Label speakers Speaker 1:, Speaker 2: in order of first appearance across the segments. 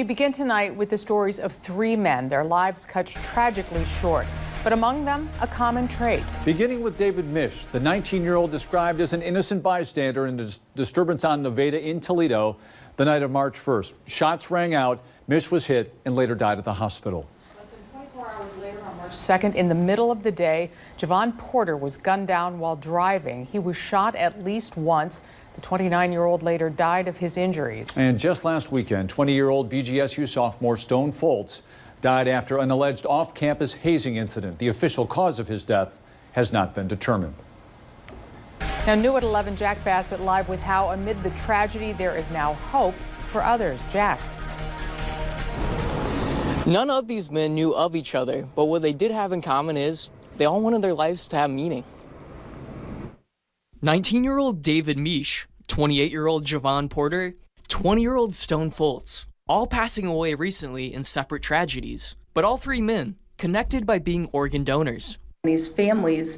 Speaker 1: We begin tonight with the stories of three men, their lives cut tragically short, but among them, a common trait.
Speaker 2: Beginning with David Mish, the 19-year-old described as an innocent bystander in a disturbance on Nevada in Toledo the night of March 1st. Shots rang out, Mish was hit and later died at the hospital.
Speaker 1: Less than 24 hours later on March 2nd, in the middle of the day, Javon Porter was gunned down while driving. He was shot at least once. The 29-year-old later died of his injuries.
Speaker 2: And just last weekend, 20-year-old BGSU sophomore Stone Foltz died after an alleged off-campus hazing incident. The official cause of his death has not been determined.
Speaker 1: Now, new at 11, Jack Bassett live with how amid the tragedy there is now hope for others. Jack.
Speaker 3: None of these men knew of each other, but what they did have in common is they all wanted their lives to have meaning. 19-year-old David Mish, 28-year-old Javon Porter, 20-year-old Stone Foltz, all passing away recently in separate tragedies, but all three men connected by being organ donors.
Speaker 4: These families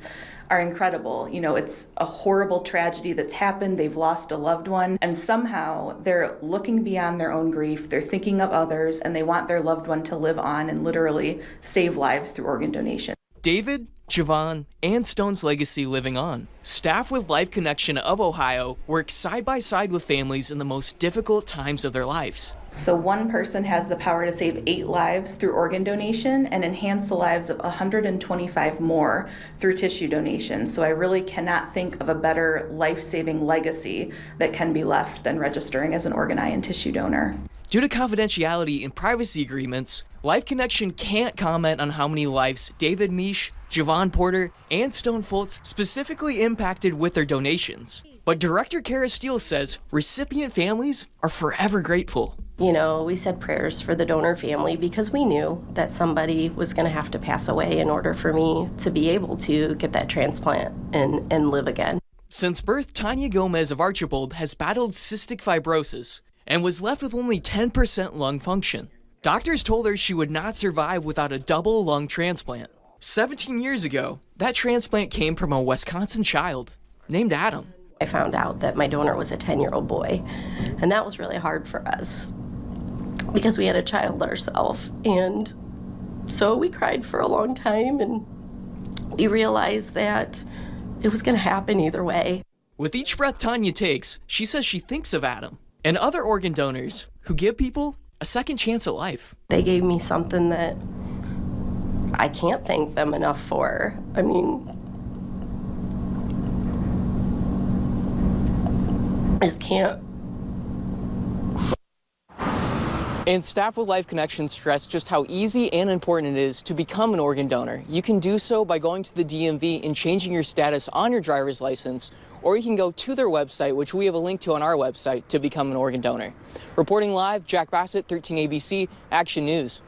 Speaker 4: are incredible. You know, it's a horrible tragedy that's happened. They've lost a loved one, and somehow they're looking beyond their own grief. They're thinking of others, and they want their loved one to live on and literally save lives through organ donation.
Speaker 3: David, Javon, and Stone's legacy living on. Staff with Life Connection of Ohio work side by side with families in the most difficult times of their lives.
Speaker 4: So one person has the power to save 8 lives through organ donation and enhance the lives of 125 more through tissue donation. So I really cannot think of a better life-saving legacy that can be left than registering as an organ, eye, and tissue donor.
Speaker 3: Due to confidentiality and privacy agreements, Life Connection can't comment on how many lives David Mish, Javon Porter, and Stone Foltz specifically impacted with their donations. But Director Kara Steele says recipient families are forever grateful.
Speaker 5: You know, we said prayers for the donor family because we knew that somebody was going to have to pass away in order for me to be able to get that transplant and live again.
Speaker 3: Since birth, Tanya Gomez of Archibald has battled cystic fibrosis and was left with only 10% lung function. Doctors told her she would not survive without a double lung transplant. 17 years ago, that transplant came from a Wisconsin child named Adam.
Speaker 5: I found out that my donor was a 10-year-old boy, and that was really hard for us because we had a child ourselves. And so we cried for a long time, and we realized that it was going to happen either way.
Speaker 3: With each breath Tanya takes, she says she thinks of Adam and other organ donors who give people a second chance at life.
Speaker 5: They gave me something that I can't thank them enough for. I mean, I just can't.
Speaker 3: And staff with Life Connection stress just how easy and important it is to become an organ donor. You can do so by going to the DMV and changing your status on your driver's license, or you can go to their website, which we have a link to on our website, to become an organ donor. Reporting live, Jack Bassett, 13 ABC, Action News.